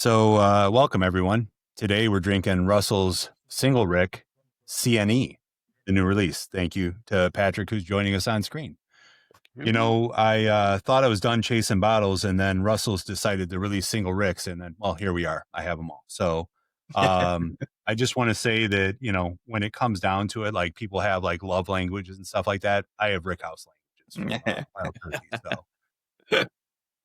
Welcome everyone. Today we're drinking Russell's Single Rick CNE, the new release. Thank you to Patrick who's joining us on screen. You know, I thought I was done chasing bottles, and then Russell's decided to release Single Ricks, and then, well, here we are. I have them all. So I just want to say that, you know, when it comes down to it, like people have like love languages and stuff like that. I have Rickhouse languages for Wild Turkey. So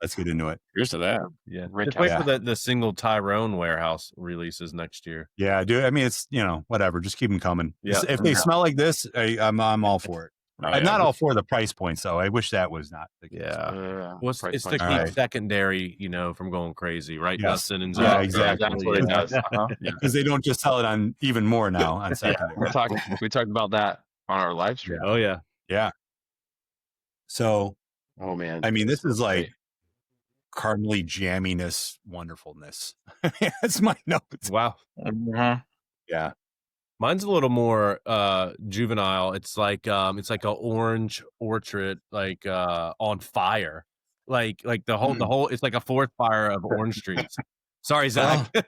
let's get into it. Here's to that. Yeah. Rickhouse. Just wait for the single Tyrone warehouse releases next year. Yeah, dude. I mean, it's, you know, whatever. Just keep them coming. Yeah. If they smell like this, I'm all for it. Oh, I'm yeah. not all for the price points, though. I wish that was not the case. Yeah. Well, it's to All keep right. secondary, you know, from going crazy, right? Yes. Dustin and Yeah, Zach? exactly. That's what it does. Because they don't just sell it on even more now on secondary. We talked about that on our live stream. Oh, yeah. Yeah. So, Oh man. I mean, this is like cardinally jamminess, wonderfulness. That's my notes. Wow. Yeah. Mine's a little more juvenile. It's like an orange orchard, like on fire, like the whole. It's like a forest fire of orange trees. Sorry, Zach. There's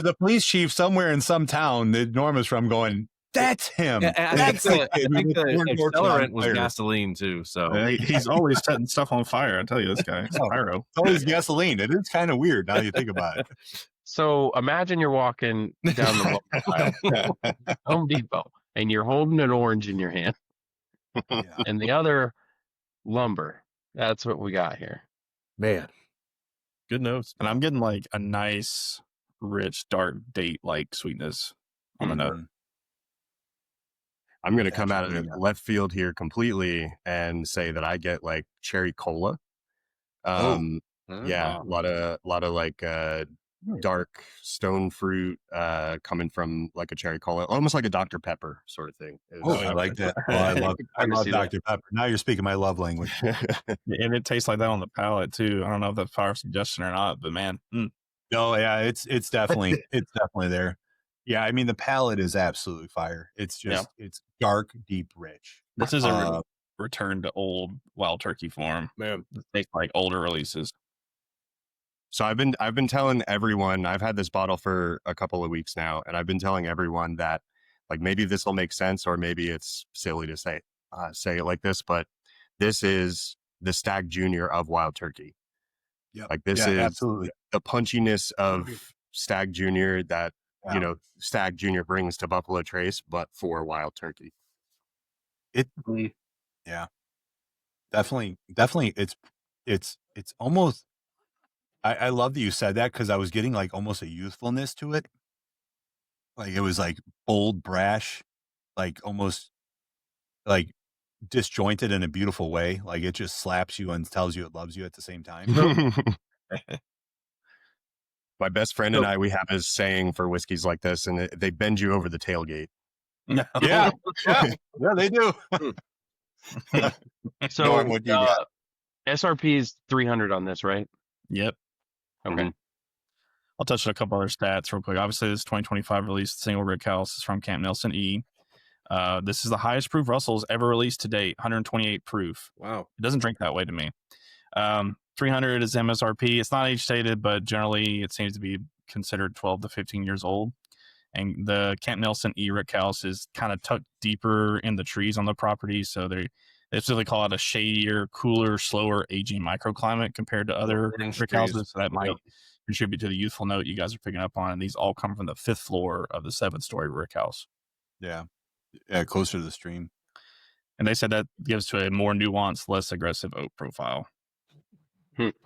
a police chief somewhere in some town that Norm is from going, that's him. I think the accelerant was gasoline too. So He's always setting stuff on fire. I tell you, this guy. It's pyro. It's always gasoline. It is kind of weird now that you think about it. So imagine you're walking down the aisle, Home Depot, and you're holding an orange in your hand, and the other lumber. That's what we got here. man, good notes. And I'm getting like a nice, rich, dark date like sweetness on the note. I'm going to come out of left field here completely and say that I get like cherry cola. Yeah, a lot of like dark stone fruit coming from like a cherry cola, almost like a Dr. Pepper sort of thing. I like that. Oh, I love Dr. Pepper. Now you're speaking my love language. And it tastes like that on the palate too. I don't know if that's power suggestion or not, but man. No, yeah, it's definitely there. Yeah, I mean the palate is absolutely fire. It's just it's dark, deep, rich. This is a return to old Wild Turkey form. Man, It tastes like older releases. So I've been telling everyone, I've had this bottle for a couple of weeks now, and I've been telling everyone that like maybe this will make sense, or maybe it's silly to say it like this, but this is the Stag Junior of Wild Turkey. Yeah, like this is absolutely the punchiness of Stag Junior that you know Stag Junior brings to Buffalo Trace, but for Wild Turkey. Definitely. It's almost. I love that you said that because I was getting like almost a youthfulness to it. Like it was like bold, brash, like almost like disjointed in a beautiful way. Like it just slaps you and tells you it loves you at the same time. My best friend and I, we have a saying for whiskeys like this, and they bend you over the tailgate. Yeah, they do. So Norm, what do you got? SRP is 300 on this, right? Yep. Okay. I'll touch on a couple other stats real quick. Obviously, this 2025 release, Single Rickhouse, is from Camp Nelson E. This is the highest proof Russell's ever released to date, 128 proof. Wow. It doesn't drink that way to me. 300 is MSRP. It's not age stated, but generally it seems to be considered 12 to 15 years old. And the Camp Nelson E Rickhouse is kind of tucked deeper in the trees on the property, so they specifically call it a shadier, cooler, slower aging microclimate compared to other Rickhouses. So that might contribute to the youthful note you guys are picking up on. And these all come from the 5th floor of the 7-story Rickhouse. Yeah, closer to the stream. And they said that gives to a more nuanced, less aggressive oak profile.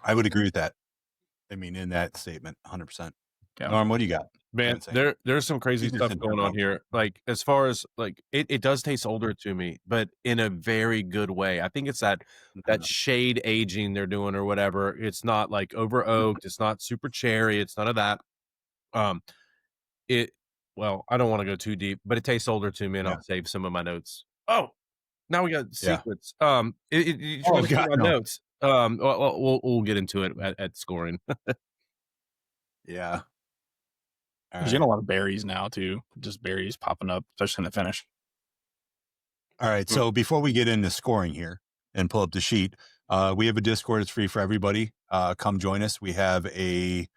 I would agree with that. I mean, in that statement, 100%. Yeah. Norm, what do you got? Man, there's some crazy stuff going on here. Like as far as like it does taste older to me, but in a very good way. I think it's that shade aging they're doing or whatever. It's not like over oaked. It's not super cherry. It's none of that. Well, I don't want to go too deep, but it tastes older to me, and I'll save some of my notes. Oh, now we got secrets. Notes. We'll get into it at scoring. Yeah. There's getting a lot of berries now too. Just berries popping up, especially in the finish. All right. So before we get into scoring here and pull up the sheet, We have a Discord. It's free for everybody. Come join us. We have a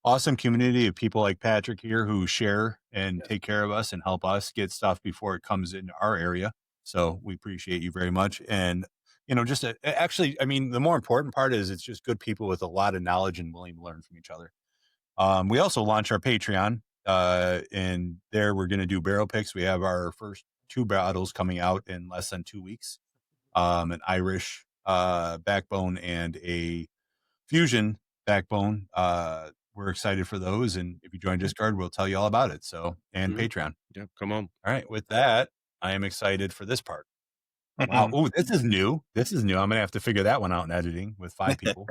awesome community of people like Patrick here who share and take care of us and help us get stuff before it comes into our area. So we appreciate you very much. And, just actually, I mean, the more important part is it's just good people with a lot of knowledge and willing to learn from each other. We also launched our Patreon, and there we're going to do barrel picks. We have our first 2 bottles coming out in less than 2 weeks. An Irish backbone and a fusion backbone. We're excited for those, and if you join Discord, we'll tell you all about it. So, and Patreon. Yeah, come on. All right, with that, I am excited for this part. Wow. Oh, this is new. I'm gonna have to figure that one out in editing with 5 people.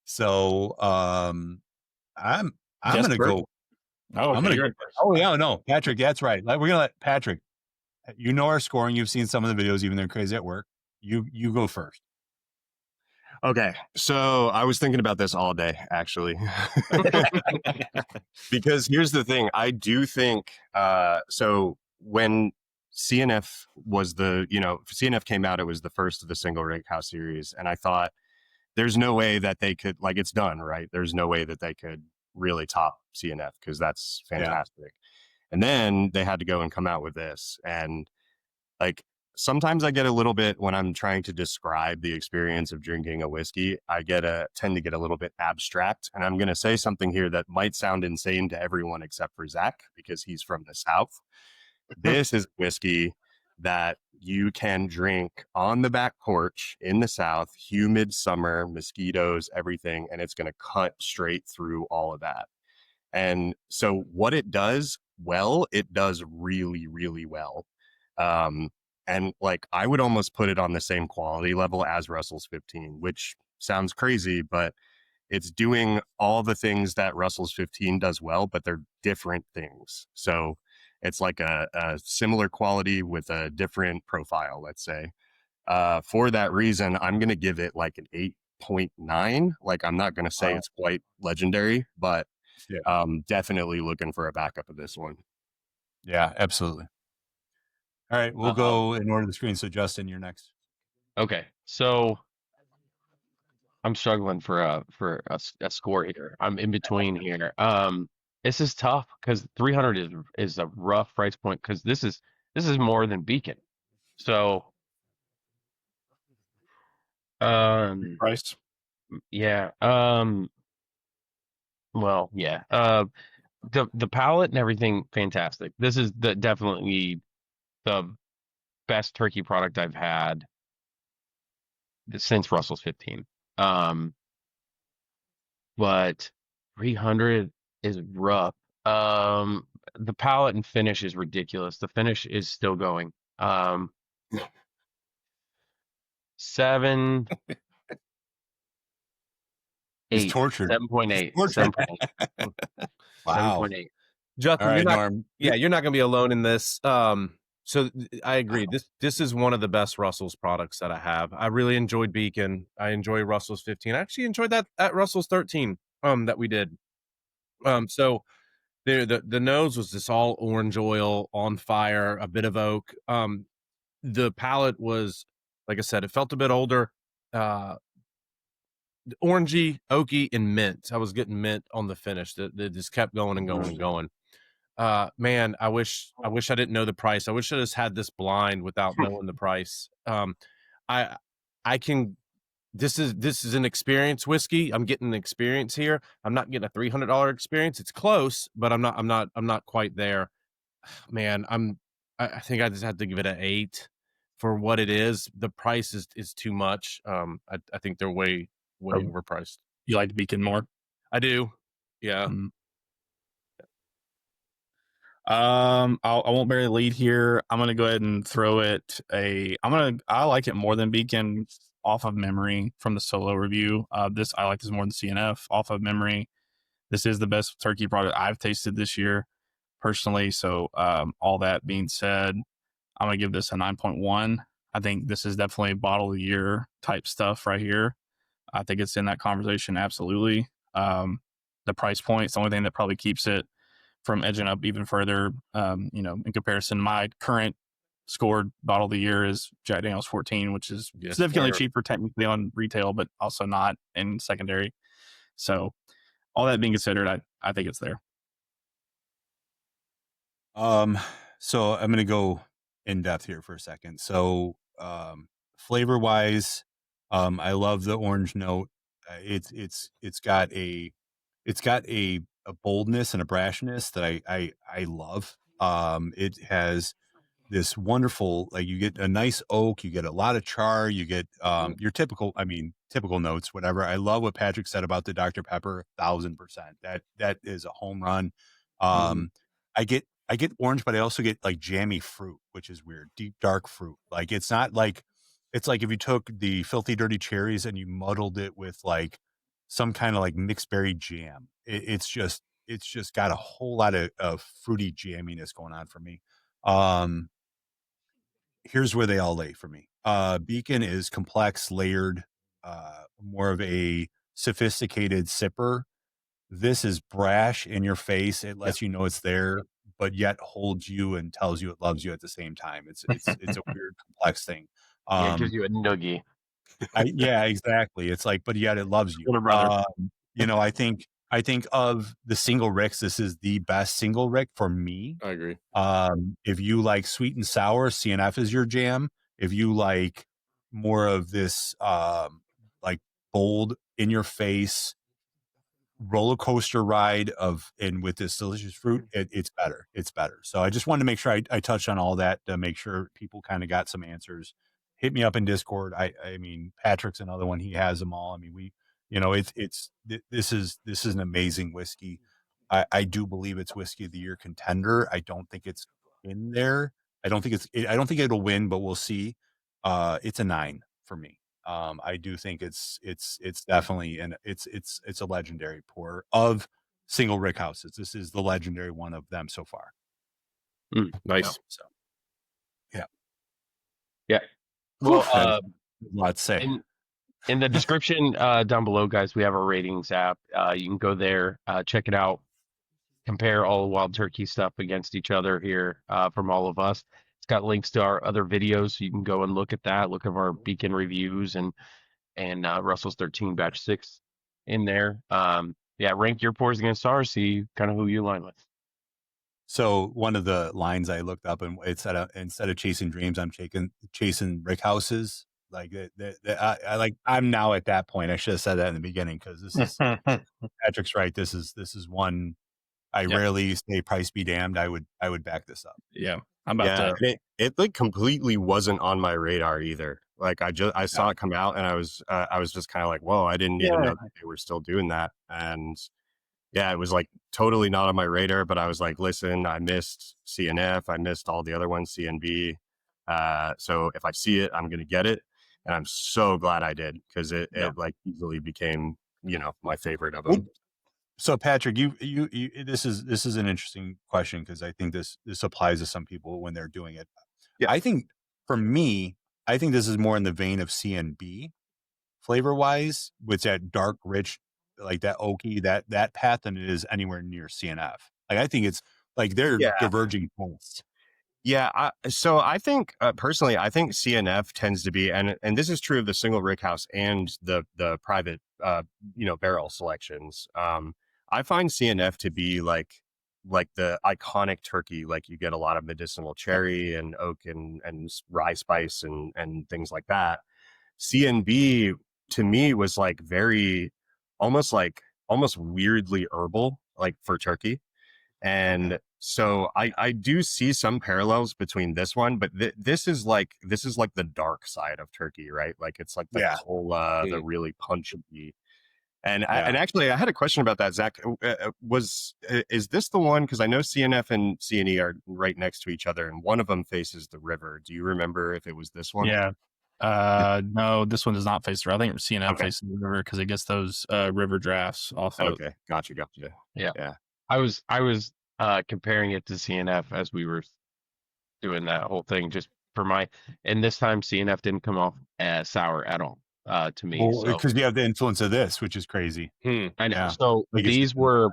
So, I'm gonna go. Oh, I'm gonna. Oh yeah, no, Patrick, that's right. We're gonna let Patrick. You know our scoring. You've seen some of the videos, even they're crazy at work. You go first. Okay, so I was thinking about this all day, actually, because here's the thing. I do think so. When CNF was CNF came out, it was the first of the single Rickhouse series, and I thought there's no way that they could, like, it's done, right? There's no way that they could really top CNF because that's fantastic. Yeah. And then they had to go and come out with this, and like, sometimes I get a little bit, when I'm trying to describe the experience of drinking a whiskey, tend to get a little bit abstract. And I'm going to say something here that might sound insane to everyone except for Zach, because he's from the South. This is whiskey that you can drink on the back porch in the South, humid summer, mosquitoes, everything, and it's going to cut straight through all of that. And so what it does well, it does really, really well. And like, I would almost put it on the same quality level as Russell's 15, which sounds crazy, but it's doing all the things that Russell's 15 does well, but they're different things. So it's like a similar quality with a different profile, let's say. For that reason, I'm going to give it like an 8.9. Like, I'm not going to say it's quite legendary, but definitely looking for a backup of this one. Yeah, absolutely. All right, we'll go in order of the screen. So Justin, you're next. Okay, so I'm struggling for a score here. I'm in between here. This is tough because 300 is a rough price point, because this is more than Beacon. So price. Yeah. Well, yeah. The palate and everything, fantastic. This is definitely the best turkey product I've had since Russell's 15. But 300 is rough. The palate and finish is ridiculous. The finish is still going. 7. He's tortured. 7.8. 7.8. Wow. 7.8. Justin, right, you're not, Norm. you're not going to be alone in this. So I agree. This is one of the best Russell's products that I have. I really enjoyed Beacon. I enjoy Russell's 15. I actually enjoyed that at Russell's 13 that we did. So the nose was this all orange oil on fire, a bit of oak. The palate was, like I said, it felt a bit older, orangey, oaky, and mint. I was getting mint on the finish. That just kept going and going and going. Man, I wish I didn't know the price. I wish I just had this blind without knowing the price. I can. This is an experience whiskey. I'm getting an experience here. I'm not getting a $300 experience. It's close, but I'm not quite there. Man, I think I just had to give it an 8 for what it is. The price is too much. I think they're way overpriced. You like Beacon more? I do. Yeah. I won't bury the lead here. I'm gonna go ahead and throw it I like it more than Beacon off of memory from the solo review. I like this more than CNF off of memory. This is the best turkey product I've tasted this year personally. So all that being said, I'm gonna give this a 9.1. I think this is definitely bottle of the year type stuff right here. I think it's in that conversation. Absolutely. The price point is the only thing that probably keeps it from edging up even further, in comparison to my current scored bottle of the year is Jack Daniel's 14, which is Yes, significantly sir. cheaper technically on retail, but also not in secondary. So all that being considered, I think it's there. So I'm gonna go in depth here for a second. So flavor wise, I love the orange note. It's got a boldness and a brashness that I love. It has this wonderful, like, you get a nice oak, you get a lot of char, you get your typical, typical notes, whatever. I love what Patrick said about the Dr. Pepper, 1,000%. That is a home run. Um, I get orange, but I also get like jammy fruit, which is weird. Deep dark fruit. Like, it's not like, it's like if you took the filthy dirty cherries and you muddled it with like some kind of like mixed berry jam. It's just got a whole lot of fruity jamminess going on for me. Um, Here's where they all lay for me. Beacon is complex, layered, more of a sophisticated sipper. This is brash in your face. It lets you know it's there, but yet holds you and tells you it loves you at the same time. It's a weird, complex thing. Yeah, it gives you a noogie. Yeah, exactly. It's like, but yet it loves you. Little brother. I think of the single Ricks, this is the best single Rick for me. I agree. If you like sweet and sour, CNF is your jam. If you like more of this, like bold, in your face roller coaster ride and with this delicious fruit, it's better. It's better. So I just wanted to make sure I touched on all that to make sure people kind of got some answers. Hit me up in Discord. I mean, Patrick's another one. He has them all. I mean, this is an amazing whiskey. I do believe it's whiskey of the year contender. I don't think it's in there. I don't think it'll win, but we'll see. It's a 9 for me. I do think it's definitely, and it's a legendary pour of single Rickhouses. This is the legendary one of them so far. Nice. So yeah. Well, a lot to say. in the description down below, guys, we have our ratings app. You can go there, check it out, compare all the Wild Turkey stuff against each other here from all of us. It's got links to our other videos, so you can go and look at that. Look at our Beacon reviews and Russell's 13 batch 6 in there. Rank your pours against ours. See kind of who you align with. So one of the lines I looked up, and it said, instead of chasing dreams, I'm chasing Rickhouses. Like I'm now at that point. I should have said that in the beginning, because this is Patrick's right. This is one I rarely say price be damned. I would back this up. Yeah. I'm about to. It like completely wasn't on my radar either. Like I saw it come out, and I was just kind of like, whoa, I didn't even know that they were still doing that. And yeah, it was like totally not on my radar, but I was like, listen, I missed CNF. I missed all the other ones, CNB. So if I see it, I'm going to get it. And I'm so glad I did, because it like easily became, my favorite of them. So Patrick, you this is an interesting question, because I think this applies to some people when they're doing it. Yeah. I think for me, this is more in the vein of CNB flavor wise, with that dark, rich, like that oaky, that path, than it is anywhere near CNF. Like, I think it's like they're diverging points. Yeah. So I think personally, I think CNF tends to be, and this is true of the single Rickhouse and the private, barrel selections. I find CNF to be like the iconic turkey. Like, you get a lot of medicinal cherry and oak and rye spice and things like that. CNB to me was like very, almost weirdly herbal, like for turkey. And so I do see some parallels between this one, but this is like the dark side of turkey, right? Like, it's like the cola, the really punchy. And actually, I had a question about that, Zach. Is this the one? Because I know CNF and CNE are right next to each other, and one of them faces the river. Do you remember if it was this one? Yeah. No, this one does not face the river. I think CNF faces the river, because it gets those river drafts off of. Okay, gotcha. Yeah. I was comparing it to CNF as we were doing that whole thing, just for and this time CNF didn't come off as sour at all to me. Because you have the influence of this, which is crazy. I know. Yeah. So these were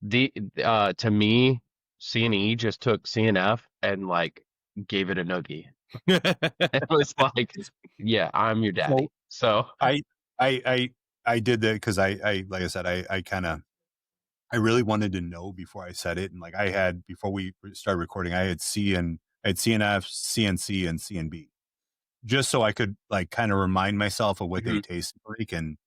to me, CNE just took CNF and like gave it a noogie. It was like, yeah, I'm your daddy. So I did that because I like I said, I really wanted to know before I said it. And like I had, before we started recording, I had CNF, CNC, and CNB, just so I could like kind of remind myself of what they taste like. And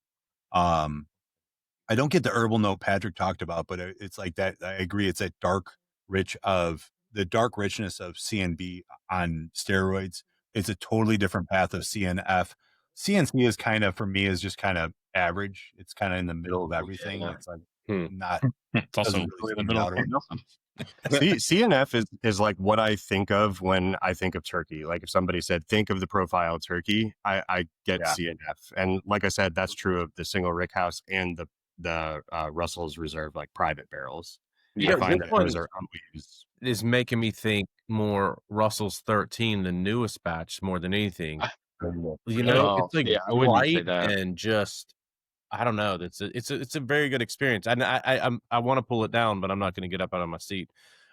I don't get the herbal note Patrick talked about, but it's like that. I agree. It's that dark richness of CNB on steroids. It's a totally different path of CNF. CNC is kind of, for me, is just kind of average. It's kind of in the middle of everything. Yeah. It's like not, It's also doesn't really really the middle of stand out. CNF is like what I think of when I think of turkey. Like if somebody said, think of the profile of turkey, I get Yeah. CNF. And like I said, that's true of the single Rickhouse and the Russell's Reserve, like private barrels. Yeah, I find this that those one are always. is making me think more Russell's 13, the newest batch, more than anything. You know, Oh, it's like yeah, I wouldn't say light that. and just, I don't know. It's a very good experience. And I want to pull it down, but I'm not going to get up out of my seat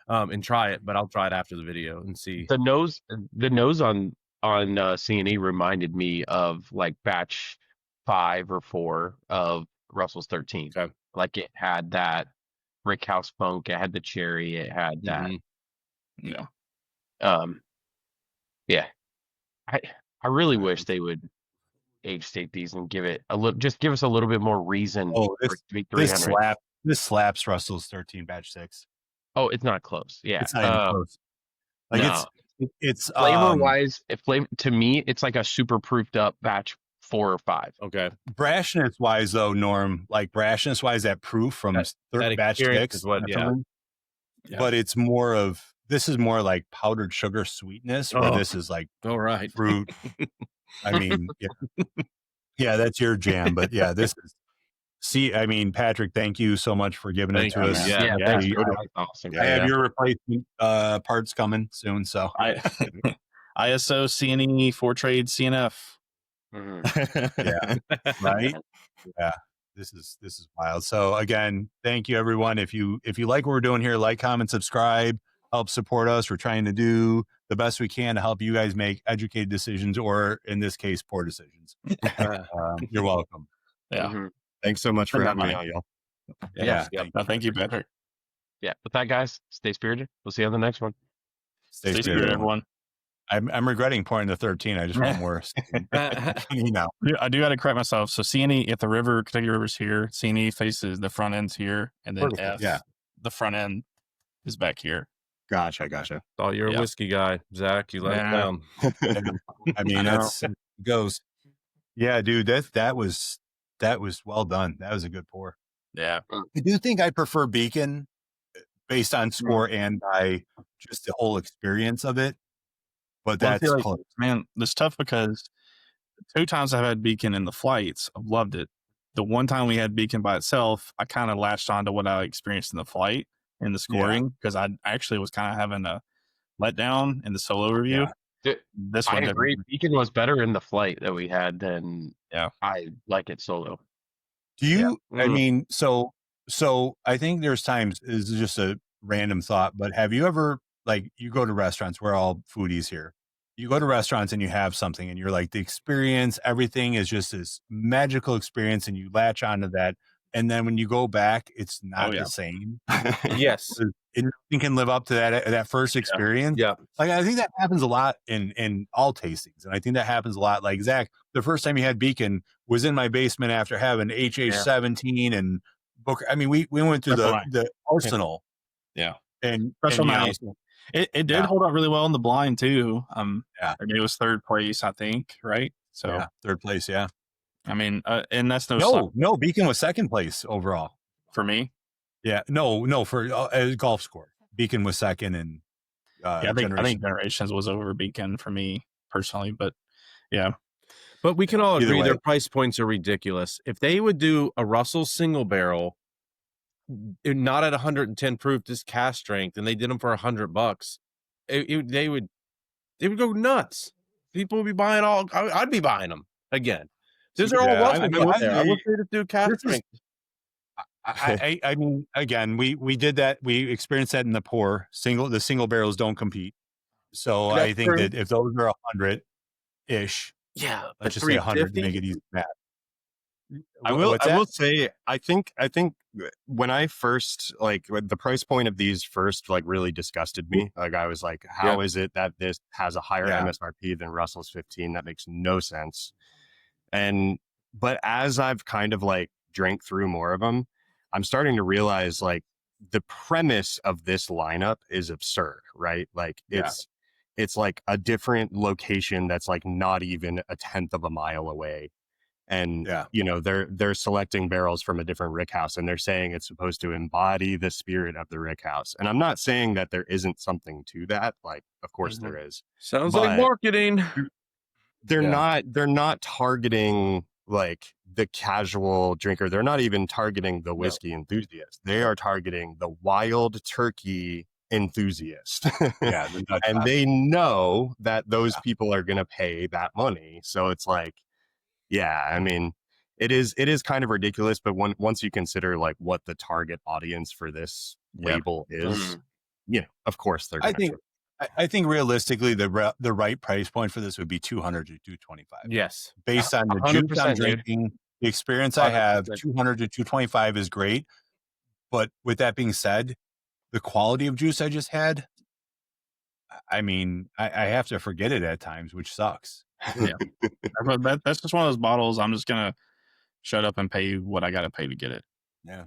and try it. But I'll try it after the video and see. The nose on C&E reminded me of like batch 5 or 4 of Russell's 13. Okay. Like it had that Rickhouse funk, it had the cherry, it had that. Yeah. Yeah. I really wish they would age state these and give it a little, just give us a little bit more reason Oh, for it to be 300. this slaps Russell's 13 batch 6. Oh, it's not close. Yeah. It's not even close. Like no. it's Flavor wise, to me, it's like a super proofed up batch 4 or 5. Okay. brashness wise though, Norm, like brashness wise, that proof from that batch experience 6 is what- yeah. definitely. Yeah. But it's more of, this is more like powdered sugar sweetness, where Oh. this is like All right. fruit. I mean, yeah, that's your jam. But yeah, this is. See, I mean, Patrick, thank you so much for giving it Thank to you, us. man. Yeah, thanks, that's awesome. I have your replacement parts coming soon. So ISO CNE 4 trade CNF. yeah, right. Yeah, this is wild. So again, thank you everyone. If you like what we're doing here, like, comment, subscribe, help support us. We're trying to do the best we can to help you guys make educated decisions, or in this case, poor decisions. You're welcome. Yeah. Thanks so much for having me on, y'all. Yeah. Thank you, Patrick. Yeah. With that, guys, stay spirited. We'll see you on the next one. Stay Stay spirited, spirited, everyone. I'm regretting pouring the 13. I just want more. You know. I do got to correct myself. So CNE at the river, Kentucky River's here. CNE faces the front end's here, and then F, the front end is back here. Gotcha. Oh, you're a whiskey guy, Zach. You let it down. I mean, that's it goes. Yeah, dude, that was well done. That was a good pour. Yeah. I do think I prefer Beacon based on score and by just the whole experience of it. But Well, I that's feel like, close. man, it's tough because the 2 times I've had Beacon in the flights, I've loved it. The one time we had Beacon by itself, I kind of latched on to what I experienced in the flight and the scoring, because I actually was kind of having a letdown in the solo review. This one, I agree. Beacon was better in the flight that we had than I like it solo. Do you? I mean, so I think there's times, this is just a random thought, but have you ever, like, you go to restaurants, we're all foodies here. You go to restaurants and you have something and you're like, the experience, everything is just this magical experience, and you latch onto that. And then when you go back, it's not the same. Yes. It can live up to that first experience. Yeah. Like, I think that happens a lot in all tastings. And I think that happens a lot. Like, Zach, the first time you had Beacon was in my basement after having HH17 and Booker. I mean, we went through the arsenal. Yeah. And Special night. It did hold up really well in the blind too. I mean, it was 3rd place, I think, right? So 3rd place, yeah. I mean, and that's no Beacon was 2nd place overall for me. Yeah, no, for golf score, Beacon was 2nd, and I think Generations was over Beacon for me personally, but yeah. But we can all agree their price points are ridiculous. If they would do a Russell single barrel, not at 110 proof, just cast strength, and they did them for $100, they would go nuts. People would be buying all. I'd be buying them again. These are all Russell. I wish they would do cast strength. I mean, again, we did that. We experienced that in the pour. The single barrels don't compete. So That's I think true. that if those are 100-ish, Yeah, let's just say 100 to make it easy math. I will. What's I that? will say. I think when I first when the price point of these first really disgusted me. Like I was like, how is it that this has a higher Yeah. MSRP than Russell's 15? That makes no sense. But as I've kind of drank through more of them, I'm starting to realize the premise of this lineup is absurd, right? Like it's like a different location that's not even a tenth of a mile away. And they're selecting barrels from a different Rickhouse, and they're saying it's supposed to embody the spirit of the Rickhouse. And I'm not saying that there isn't something to that. Of course there is. Sounds like marketing. They're not targeting the casual drinker. They're not even targeting the whiskey enthusiast. They are targeting the wild turkey enthusiast. Yeah, and they know that those people are going to pay that money. So it's yeah, I mean, it is kind of ridiculous, but once you consider what the target audience for this label is, of course they're. I think realistically, the right price point for this would be 200 to 225. Yes, based on the juice I'm drinking, the experience I have, 200 to 225 is great. But with that being said, the quality of juice I just had, I mean, I have to forget it at times, which sucks. Yeah, that's just one of those bottles. I'm just gonna shut up and pay what I got to pay to get it. Yeah.